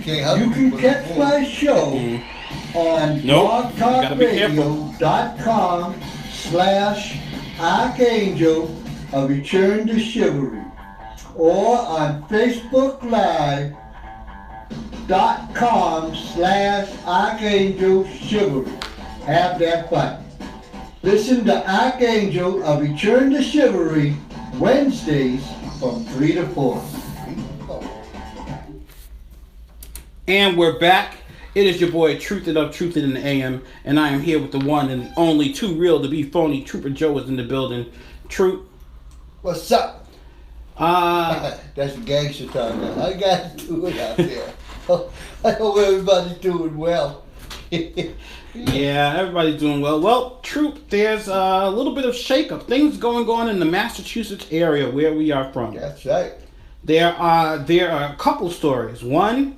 You can catch my show on blogtalkradio.com/Archangel A Return to Chivalry, or on Facebook Live.com/Archangel Chivalry. Have that fun. Listen to Archangel A Return to Chivalry Wednesdays from 3 to 4. And we're back. It is your boy Truth It Up, Truth It in the AM, and I am here with the one and the only too real to be phony. Trooper Joe is in the building. Truth. What's up? That's a gangster talking. I got to do it out there. I hope everybody's doing well. Yeah, everybody's doing well. Well, Troop, there's a little bit of shakeup. Things going on in the Massachusetts area where we are from. That's right. There are a couple stories. One,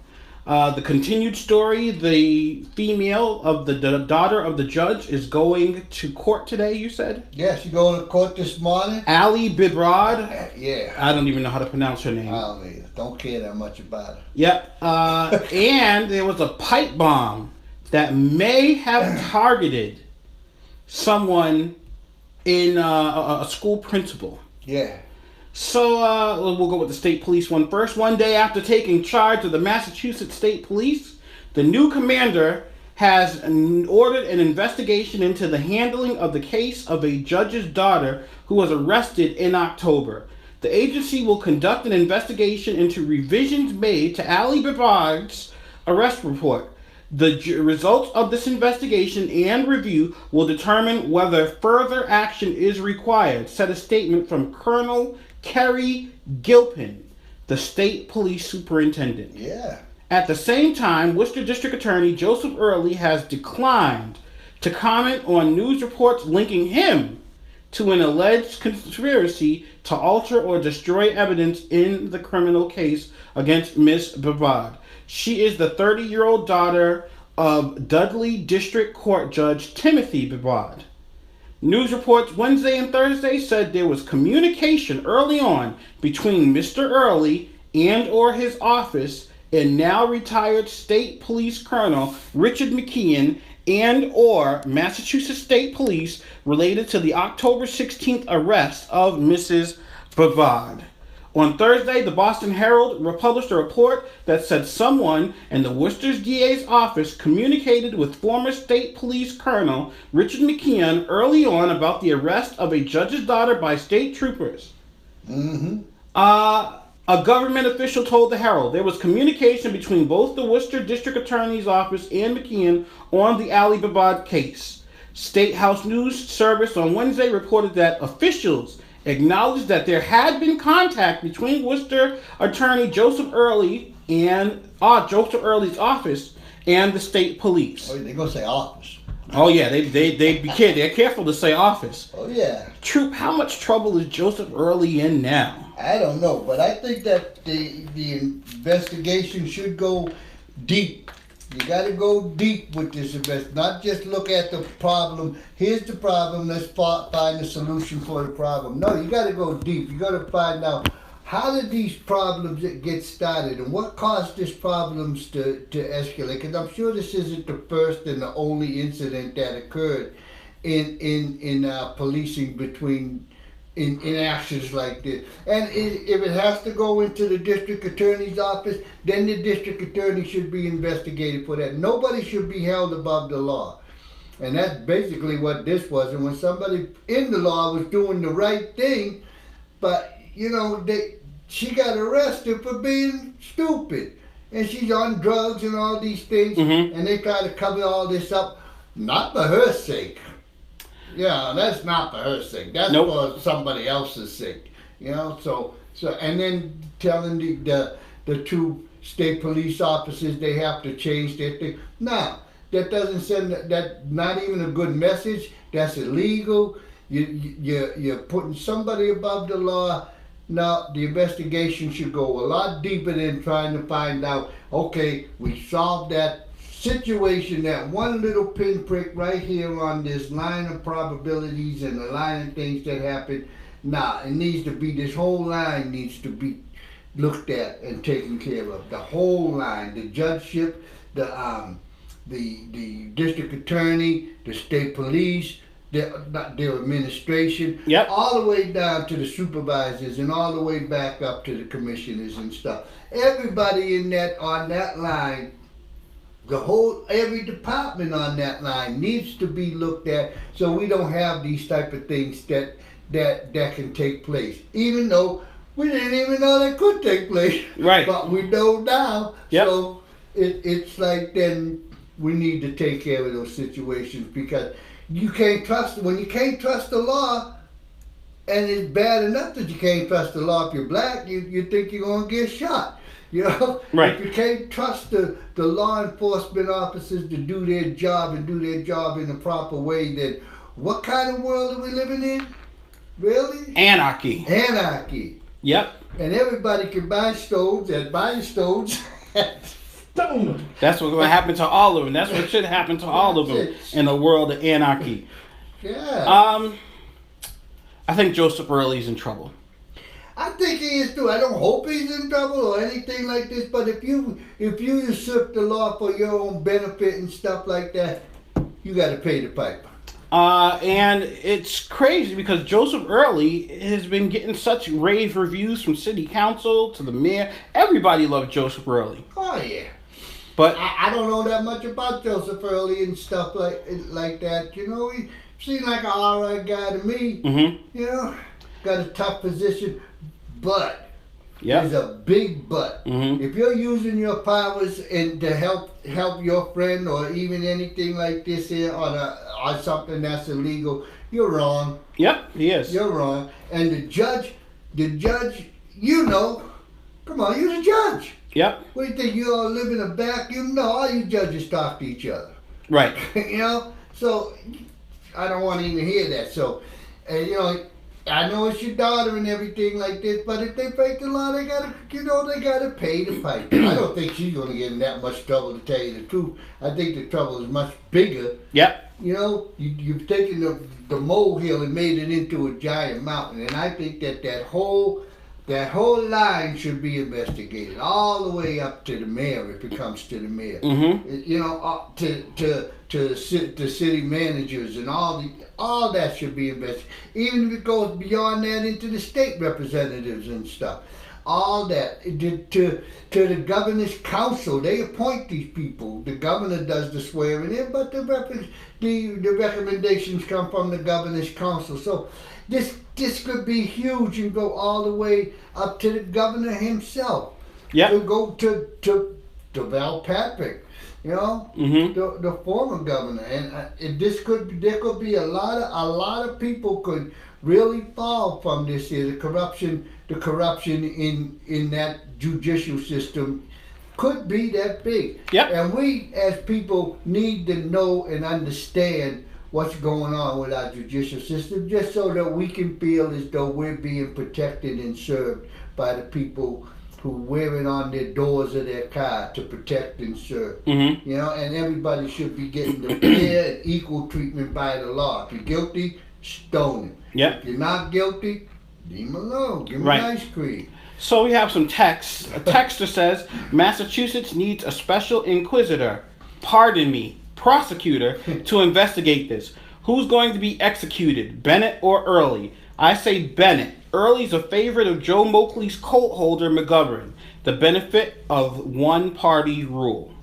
the continued story, the female of the daughter of the judge is going to court today, you said? Yeah, she's going to court this morning. Ali Bibrad. Yeah. I don't even know how to pronounce her name. I don't either. Don't care that much about her. Yep. And there was a pipe bomb that may have targeted someone in a school principal. Yeah. So we'll go with the state police one first. One day after taking charge of the Massachusetts State Police, the new commander has ordered an investigation into the handling of the case of a judge's daughter who was arrested in October. The agency will conduct an investigation into revisions made to Ali Bibard's arrest report. The results of this investigation and review will determine whether further action is required, said a statement from Colonel Kerry Gilpin, the state police superintendent. Yeah. At the same time, Worcester District Attorney Joseph Early has declined to comment on news reports linking him to an alleged conspiracy to alter or destroy evidence in the criminal case against Ms. Bibard. She is the 30-year-old daughter of Dudley District Court Judge Timothy Bibard. News reports Wednesday and Thursday said there was communication early on between Mr. Early and or his office and now retired State Police Colonel Richard McKeon and or Massachusetts State Police related to the October 16th arrest of Mrs. Bibard. On Thursday, the Boston Herald published a report that said someone in the Worcester DA's office communicated with former State Police Colonel Richard McKeon early on about the arrest of a judge's daughter by state troopers. Mm-hmm. A government official told the Herald there was communication between both the Worcester District Attorney's Office and McKeon on the Ali Bibard case. State House News Service on Wednesday reported that officials acknowledged that there had been contact between Worcester Attorney Joseph Early and Joseph Early's office and the state police. Oh, they're gonna say office. Oh yeah, they're careful to say office. Oh yeah. Troop, how much trouble is Joseph Early in now? I don't know, but I think that the investigation should go deep. You got to go deep with this investment, not just look at the problem. Here's the problem, let's find a solution for the problem. No, you got to go deep. You got to find out how did these problems get started and what caused these problems to escalate. Because I'm sure this isn't the first and the only incident that occurred in policing between in actions like this. And if it has to go into the district attorney's office, then the district attorney should be investigated for that. Nobody should be held above the law. And that's basically what this was. And when somebody in the law was doing the right thing, but, you know, she got arrested for being stupid. And she's on drugs and all these things, and they try to cover all this up, not for her sake. Yeah, that's not for her sake. That's for somebody else's sake. You know, so and then telling the two state police officers they have to change their thing. No, that doesn't send that not even a good message. That's illegal. You're putting somebody above the law. Now the investigation should go a lot deeper than trying to find out, okay, we solved that situation, that one little pinprick right here on this line of probabilities and the line of things that happen. Nah, it needs to be, this whole line needs to be looked at and taken care of. The whole line, the judgeship, the district attorney, the state police, their administration, Yep. all the way down to the supervisors and all the way back up to the commissioners and stuff. Everybody on that line, every department on that line needs to be looked at, so we don't have these type of things that can take place. Even though we didn't even know that could take place. Right. But we know now. Yep. So it's like then we need to take care of those situations, because you can't trust, when you can't trust the law, and it's bad enough that you can't trust the law if you're black, you think you're going to get shot. You know? Right. If you can't trust the law enforcement officers to do their job and do their job in the proper way, then what kind of world are we living in? Really? Anarchy. Anarchy. Yep. And everybody can buy stoves and buy stoves and stone them. That's what's going to happen to all of them. That's what should happen to all of them in a world of anarchy. Yeah. I think Joseph Early's in trouble. I think he is too. I don't hope he's in trouble or anything like this, but if you usurp the law for your own benefit and stuff like that, you got to pay the piper. And it's crazy because Joseph Early has been getting such rave reviews from city council to the mayor. Everybody loved Joseph Early. Oh yeah. But I don't know that much about Joseph Early and stuff like that. You know, he seemed like an alright guy to me. Mm-hmm. You know, got a tough position, but yeah, there's a big but. Mm-hmm. If you're using your powers and to help your friend or even anything like this here on something that's illegal, you're wrong. Yep, he is. You're wrong. And the judge, you know, come on, you're the judge. Yep. What do you think? You all live in a vacuum? No, all you judges talk to each other. Right. You know? So, I don't want to even hear that. So, you know, I know it's your daughter and everything like this, but if they break the law, they gotta pay the piper. I don't think she's gonna get in that much trouble, to tell you the truth. I think the trouble is much bigger. Yep. You know, you've taken the molehill and made it into a giant mountain, and I think that whole line should be investigated all the way up to the mayor, if it comes to the mayor. Mm-hmm. You know, to the city managers and all that should be investigated. Even if it goes beyond that into the state representatives and stuff. All that to the governor's council. They appoint these people. The governor does the swearing in, but the recommendations come from the governor's council. So this could be huge and go all the way up to the governor himself. Yeah. To go to Val Patrick, you know, mm-hmm. the former governor, and there could be a lot of people could really fall from this here. The corruption in that judicial system could be that big. Yep. And we as people need to know and understand what's going on with our judicial system, just so that we can feel as though we're being protected and served by the people who wear it on their doors of their car to protect and serve. Mm-hmm. You know, and everybody should be getting the fair and equal treatment by the law. If you're guilty, stone him. Yep. If you're not guilty, leave him alone. Give him Right. ice cream. So we have some texts. A texter says, Massachusetts needs a special inquisitor, prosecutor, to investigate this. Who's going to be executed, Bennett or Early? I say Bennett. Early's a favorite of Joe Moakley's colt holder, McGovern. The benefit of one-party rule.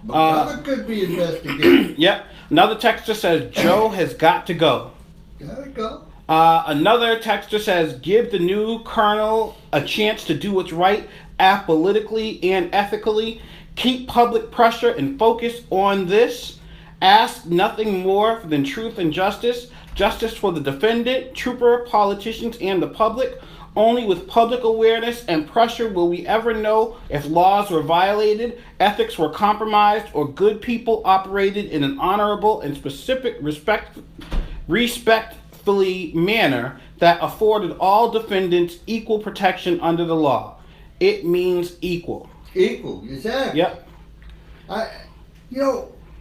McGovern could be investigated. Yep. Another texter says, Joe has got to go. Gotta go. Another texter says, give the new colonel a chance to do what's right, apolitically and ethically. Keep public pressure and focus on this. Ask nothing more than truth and justice. Justice for the defendant, trooper, politicians, and the public. Only with public awareness and pressure will we ever know if laws were violated, ethics were compromised, or good people operated in an honorable and specific respectfully manner that afforded all defendants equal protection under the law. It means equal. Equal, exactly. Yep.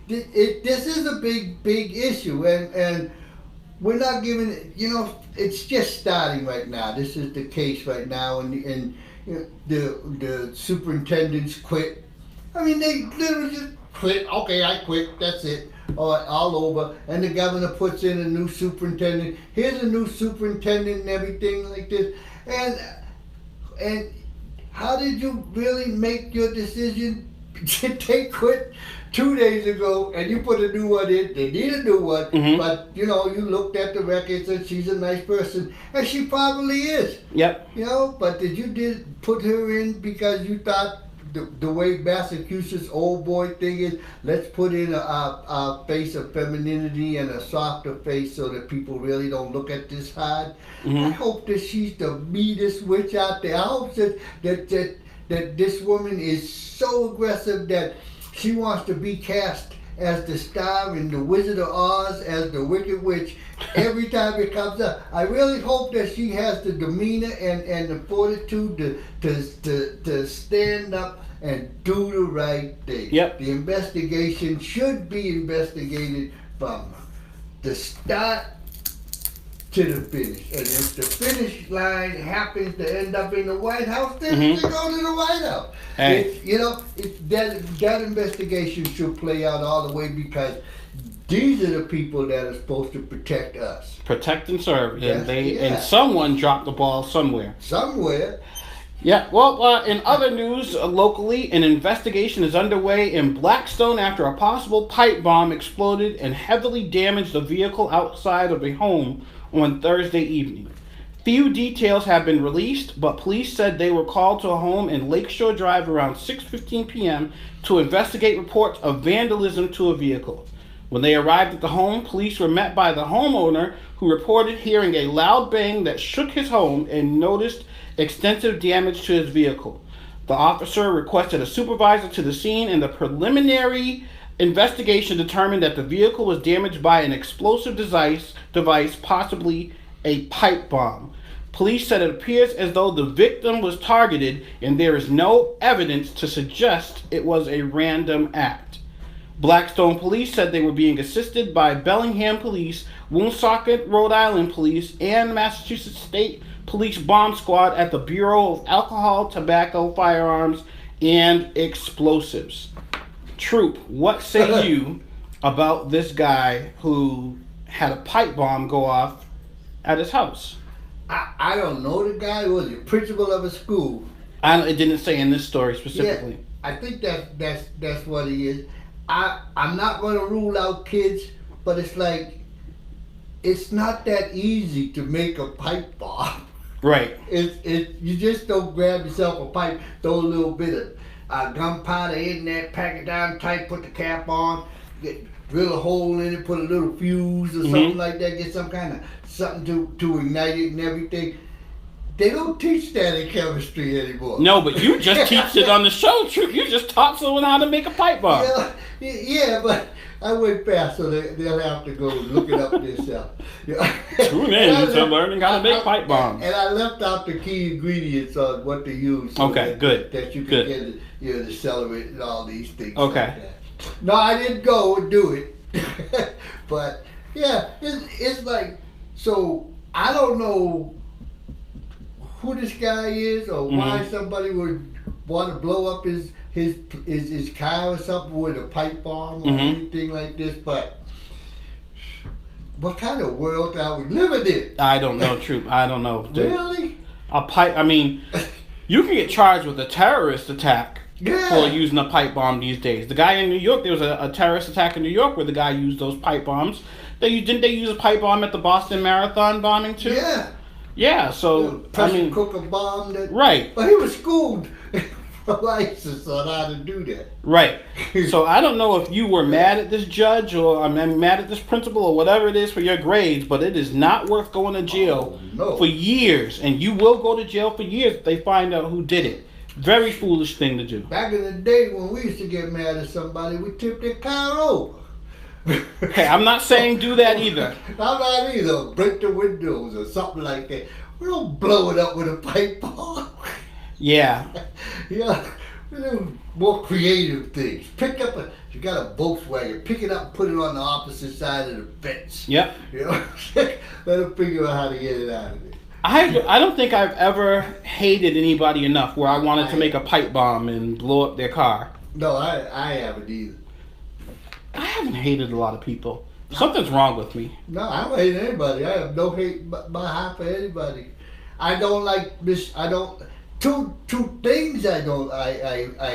This is a big issue, and we're not giving it. You know, it's just starting right now. This is the case right now, and the superintendents quit. I mean, they literally just quit. Okay, I quit. That's it. All over. And the governor puts in a new superintendent. Here's a new superintendent and everything like this. And how did you really make your decision? They quit 2 days ago, and you put a new one in. They need a new one, but you looked at the records and she's a nice person, and she probably is. Yep. But did put her in because you thought the way Massachusetts old boy thing is, let's put in a face of femininity and a softer face so that people really don't look at this hard. I hope that she's the meanest witch out there. I hope that this woman is so aggressive that she wants to be cast as the star in The Wizard of Oz as the Wicked Witch every time it comes up. I really hope that she has the demeanor and the fortitude to stand up and do the right thing. Yep. The investigation should be investigated from the start to the finish. And if the finish line happens to end up in the White House, then they go to the White House. Hey. That investigation should play out all the way because these are the people that are supposed to protect us. Protect and serve. Yes, And someone dropped the ball somewhere. Somewhere. Yeah, well, in other news, locally, an investigation is underway in Blackstone after a possible pipe bomb exploded and heavily damaged a vehicle outside of a home on Thursday evening. Few details have been released, but police said they were called to a home in Lakeshore Drive around 6:15 p.m. to investigate reports of vandalism to a vehicle. When they arrived at the home, police were met by the homeowner who reported hearing a loud bang that shook his home and noticed extensive damage to his vehicle. The officer requested a supervisor to the scene, and the preliminary investigation determined that the vehicle was damaged by an explosive device, possibly a pipe bomb. Police said it appears as though the victim was targeted, and there is no evidence to suggest it was a random act. Blackstone police said they were being assisted by Bellingham Police, Woonsocket, Rhode Island Police, and Massachusetts State Police Bomb Squad at the Bureau of Alcohol, Tobacco, Firearms, and Explosives. Troop, what say you about this guy who had a pipe bomb go off at his house? I don't know the guy. Was he principal of a school? It didn't say in this story specifically. Yeah, I think that's what he is. I'm not going to rule out kids, but it's like it's not that easy to make a pipe bomb. Right. You just don't grab yourself a pipe, throw a little bit of gunpowder in there, pack it down tight, put the cap on, drill a hole in it, put a little fuse or something like that, get some kind of something to ignite it and everything. They don't teach that in chemistry anymore. No, but you just teach it on the show, Troop. You just taught someone how to make a pipe bomb. Yeah, but I went fast, so they'll have to go look it up themselves. Tune in to learning how to make pipe bombs. And I left out the key ingredients on what to use. So good. That you can get it, the celery and all these things. Okay. Like that. No, I didn't go and do it. But, yeah, it's like, so I don't know who this guy is or why somebody would want to blow up his car or something with a pipe bomb or anything like this, but what kind of world are we living in? I don't know, Troop. I don't know. Really? A pipe, I mean, you can get charged with a terrorist attack for using a pipe bomb these days. The guy in New York, there was a terrorist attack in New York where the guy used those pipe bombs. Didn't they use a pipe bomb at the Boston Marathon bombing too? Yeah. Yeah, so, pressure cooker bomb. Right. But he was schooled from ISIS on how to do that. Right. So I don't know if you were mad at this judge or mad at this principal or whatever it is for your grades, but it is not worth going to jail for years. And you will go to jail for years if they find out who did it. Very foolish thing to do. Back in the day when we used to get mad at somebody, we tipped their car over. Hey, I'm not saying do that either. I'm not either. Break the windows or something like that. We don't blow it up with a pipe bomb. Yeah. Yeah. We do more creative things. You got a Volkswagen, pick it up and put it on the opposite side of the fence. Yep. You know, let them figure out how to get it out of there. I don't think I've ever hated anybody enough where I wanted to make a pipe bomb and blow up their car. No, I haven't either. I haven't hated a lot of people. Something's wrong with me. No, I don't hate anybody. I have no hate by half for anybody. I don't like this. I don't. Two things I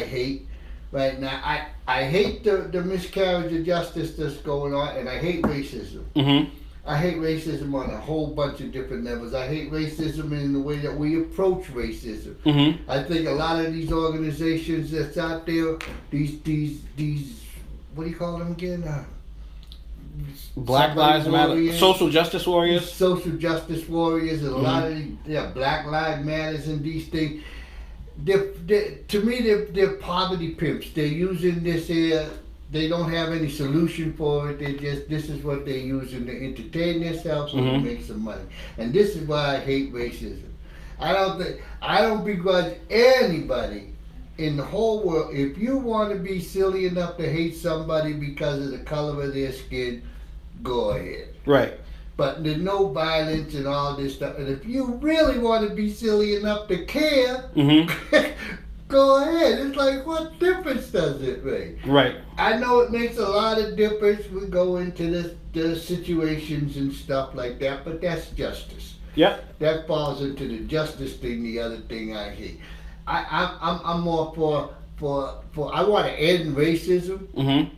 hate right now. I hate the miscarriage of justice that's going on, and I hate racism. Mm-hmm. I hate racism on a whole bunch of different levels. I hate racism in the way that we approach racism. Mm-hmm. I think a lot of these organizations that's out there, these what do you call them again? Black Lives Matter, social justice warriors. Social justice warriors, and a lot of Black Lives Matters and these things. To me, they're poverty pimps. They're using this here. They don't have any solution for it. This is what they're using to entertain themselves and to make some money. And this is why I hate racism. I don't begrudge anybody in the whole world. If you want to be silly enough to hate somebody because of the color of their skin, go ahead. Right. But there's no violence and all this stuff. And if you really want to be silly enough to care, go ahead. It's like, what difference does it make? Right. I know it makes a lot of difference. We go into the situations and stuff like that, but that's justice. Yep. That falls into the justice thing. The other thing I hate. I'm more for I want to end racism. Mm-hmm.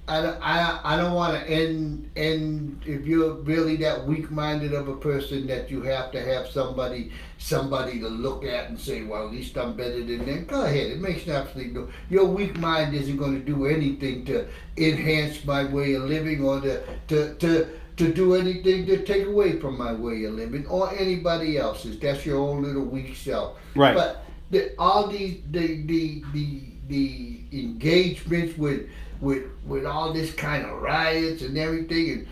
I don't want to end if you're really that weak-minded of a person that you have to have somebody to look at and say, well, at least I'm better than them. Go ahead. It makes absolutely no. Your weak mind isn't going to do anything to enhance my way of living or to do anything to take away from my way of living or anybody else's. That's your own little weak self. Right. But all these the engagements with all this kind of riots and everything,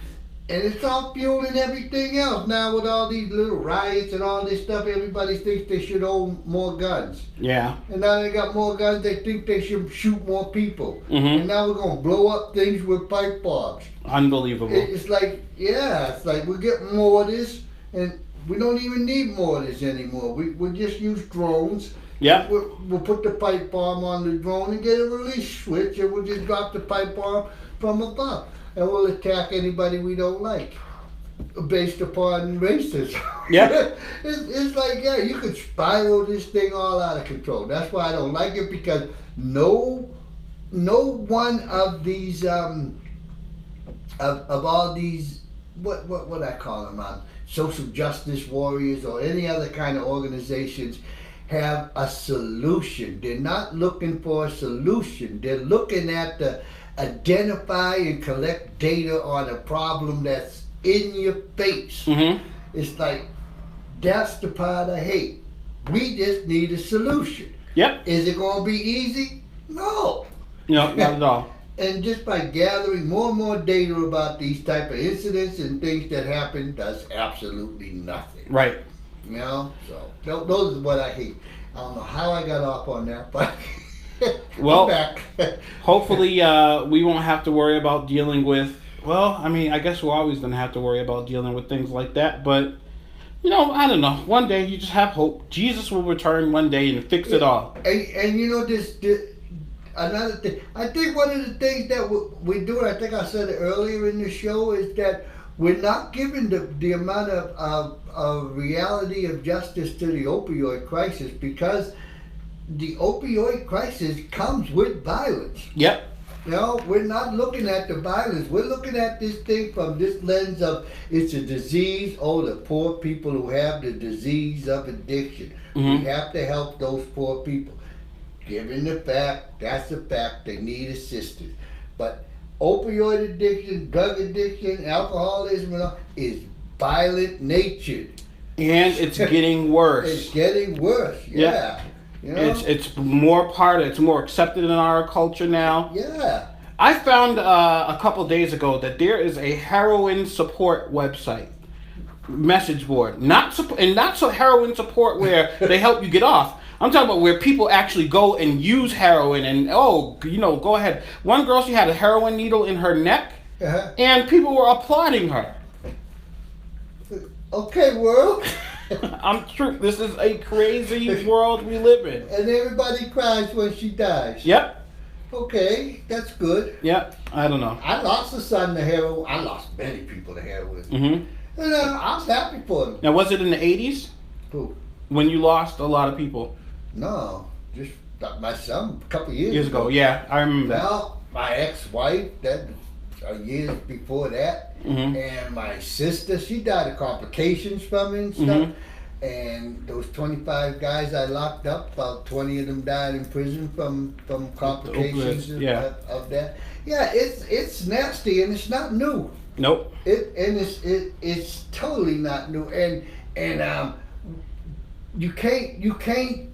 and it's all fueling everything else now with all these little riots and all this stuff. Everybody thinks they should own more guns. Yeah. And now they got more guns. They think they should shoot more people. Mm-hmm. And now we're gonna blow up things with pipe bombs. Unbelievable. It's like we're getting more of this, and we don't even need more of this anymore. We just use drones. Yeah. We'll put the pipe bomb on the drone and get a release switch, and we'll just drop the pipe bomb from above. And we'll attack anybody we don't like, based upon racism. Yeah. It's like, you could spiral this thing all out of control. That's why I don't like it, because no one of these, of all these, what I call them, social justice warriors or any other kind of organizations have a solution. They're not looking for a solution. They're looking at the identify and collect data on a problem that's in your face. Mm-hmm. It's like, that's the part I hate. We just need a solution. Yep. Is it going to be easy? No. No, not at all. And just by gathering more and more data about these type of incidents and things that happen does absolutely nothing. Right. You know, so those are what I hate. I don't know how I got off on that, but well, I'm back. Hopefully we won't have to worry about dealing with, well, I mean, I guess we're always going to have to worry about dealing with things like that, but, I don't know. One day you just have hope. Jesus will return one day and fix it all. And this another thing, I think one of the things that we do, I think I said it earlier in the show, is that we're not giving the amount of reality of justice to the opioid crisis, because the opioid crisis comes with violence. Yep. We're not looking at the violence. We're looking at this thing from this lens of it's a disease. Oh, the poor people who have the disease of addiction. Mm-hmm. We have to help those poor people. Given the fact, that's a fact, they need assistance. But opioid addiction, drug addiction, alcoholism, and all, is violent natured. And it's getting worse. It's getting worse, yeah. It's more it's more accepted in our culture now. Yeah. I found a couple days ago that there is a heroin support website, message board. Not so heroin support where they help you get off. I'm talking about where people actually go and use heroin and, go ahead. One girl, she had a heroin needle in her neck, and people were applauding her. Okay, world. I'm true. This is a crazy world we live in. And everybody cries when she dies. Yep. Okay, that's good. Yep. I don't know. I lost a son to heroin. I lost many people to heroin. Mm-hmm. And I was happy for them. Now, was it in the 80s Who? when you lost a lot of people? No, just my son a couple years, Years ago. Yeah, I remember that. Well, my ex-wife, that years before that, Mm-hmm. and my sister, she died of complications from it and stuff. Mhm. And those 25 guys I locked up, about 20 of them died in prison from complications yeah. of that. Yeah, it's nasty and it's not new. Nope. It's totally not new. And you can't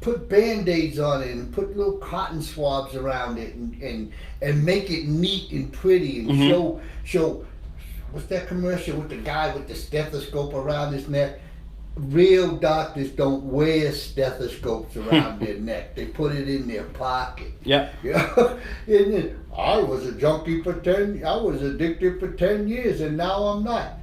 put Band-Aids on it and put little cotton swabs around it and make it neat and pretty and Mhm. show what's that commercial with the guy with the stethoscope around his neck? Real doctors don't wear stethoscopes around their neck. They put it in their pocket. Yep. You know? And then, I was a junkie I was addicted for 10 years and now I'm not.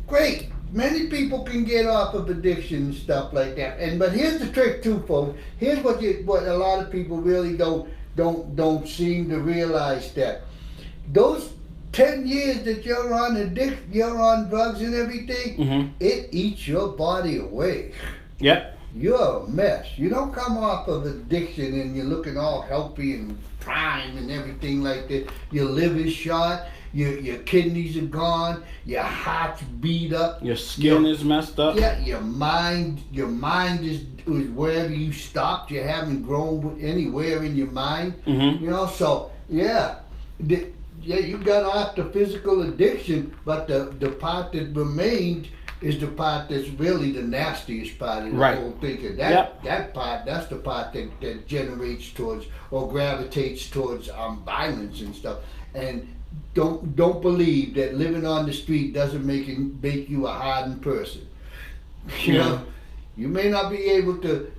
Great. Many people can get off of addiction and stuff like that. But here's the trick too, folks. Here's what a lot of people really don't seem to realize, that those 10 years that you're on drugs and everything, Mhm. it eats your body away. Yep. You're a mess. You don't come off of addiction and you're looking all healthy and prime and everything like that. Your liver's shot, your kidneys are gone, your heart's beat up. Your skin is messed up. Yeah, your mind is wherever you stopped. You haven't grown anywhere in your mind. Mm-hmm. You know, so yeah. You got off the physical addiction, but the part that remained is the part that's really the nastiest part of the Right. whole thing. And Yep. that part, that's the part that generates towards or gravitates towards violence and stuff. And don't believe that living on the street doesn't make you a hardened person. You know, you may not be able to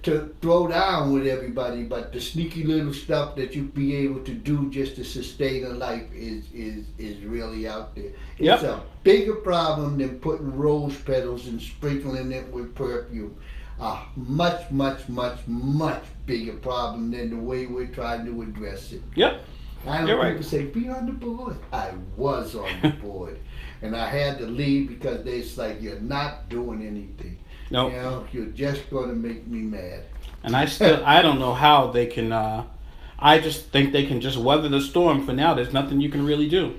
throw down with everybody, but the sneaky little stuff that you be able to do just to sustain a life is really out there. Yep. It's a bigger problem than putting rose petals and sprinkling it with perfume. A much, much, much, much bigger problem than the way we're trying to address it. Yep. I know You're people right. say, be on the board. I was on the board. And I had to leave because it's like, you're not doing anything. Nope. You know, you're just going to make me mad. And I don't know how they can. I just think they can just weather the storm for now. There's nothing you can really do.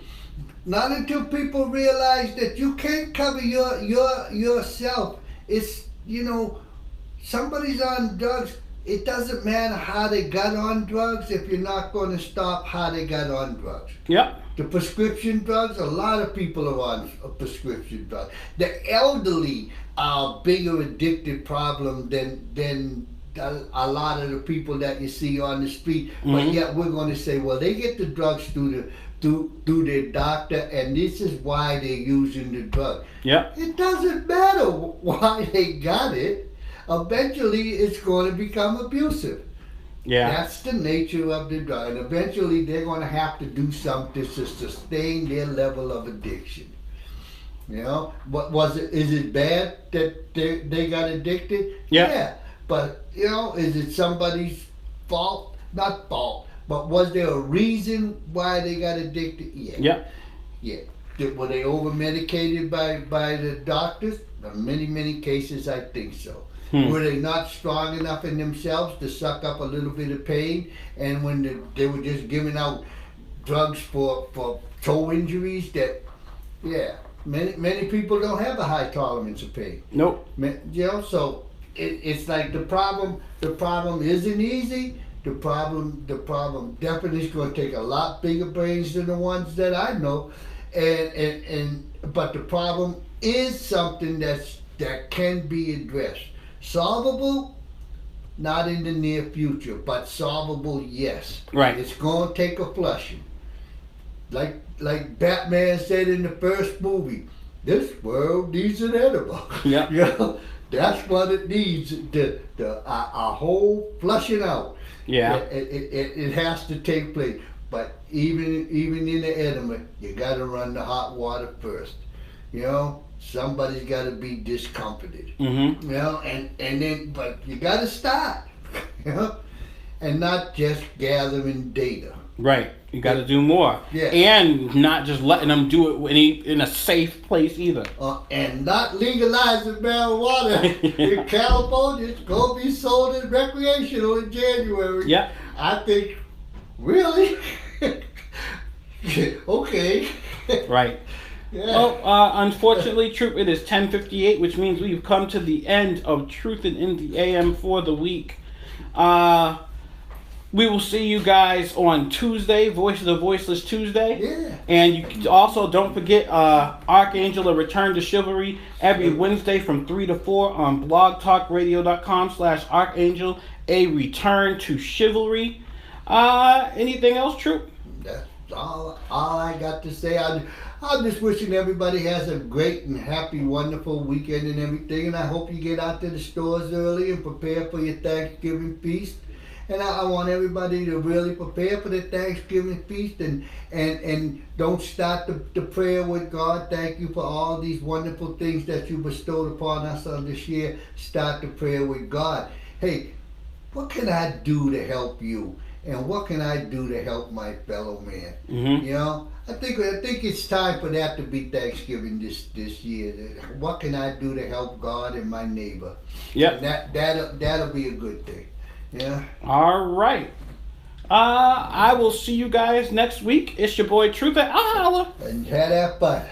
Not until people realize that you can't cover yourself. It's, somebody's on drugs. It doesn't matter how they got on drugs if you're not going to stop how they got on drugs. Yep. The prescription drugs, a lot of people are on prescription drugs. The elderly are a bigger addicted problem than a lot of the people that you see on the street. Mm-hmm. But yet we're going to say, well, they get the drugs through their doctor, and this is why they're using the drug. Yep. It doesn't matter why they got it. Eventually, it's going to become abusive. Yeah. That's the nature of the drug. And eventually they're going to have to do something to sustain their level of addiction. You know, is it bad that they got addicted? Yeah. But, is it somebody's fault? Not fault. But was there a reason why they got addicted? Yeah. Yep. Yeah. Were they over medicated by the doctors? In many cases, I think so. Were they not strong enough in themselves to suck up a little bit of pain? And when they were just giving out drugs for toe injuries, many people don't have a high tolerance of pain. Nope. So it's like the problem isn't easy. The problem definitely is going to take a lot bigger brains than the ones that I know. But the problem is something that can be addressed. Solvable, not in the near future, but solvable, yes. Right. It's going to take a flushing. Like Batman said in the first movie, this world needs an edible. Yeah. That's what it needs, a whole flushing out. Yeah. It has to take place. But even in the enema, you got to run the hot water first. you know, somebody's got to be discomforted. Mm-hmm. You know, and then, but you got to start, you know, and not just gathering data. Right. You got to do more. Yeah. And not just letting them do it in a safe place either. And not legalizing marijuana in California. It's going to be sold in recreational in January. Yeah. I think, really? Okay. Right. Yeah. Well, unfortunately, Troop, it is 10:58, which means we've come to the end of Truth and in the AM for the week. We will see you guys on Tuesday, Voice of the Voiceless Tuesday. Yeah. And you also don't forget Archangel, A Return to Chivalry, every Wednesday from 3 to 4 on blogtalkradio.com/Archangel, A Return to Chivalry. Anything else, Troop? That's all I got to say. I'm just wishing everybody has a great and happy, wonderful weekend and everything. And I hope you get out to the stores early and prepare for your Thanksgiving feast. And I want everybody to really prepare for the Thanksgiving feast and don't start the prayer with God. Thank you for all these wonderful things that you bestowed upon us on this year. Start the prayer with God. Hey, what can I do to help you? And what can I do to help my fellow man? Mm-hmm. You know, I think it's time for that to be Thanksgiving this year. What can I do to help God and my neighbor? Yep. And that'll be a good thing. Yeah. All right. I will see you guys next week. It's your boy Truth. I'll holla. And have that fun.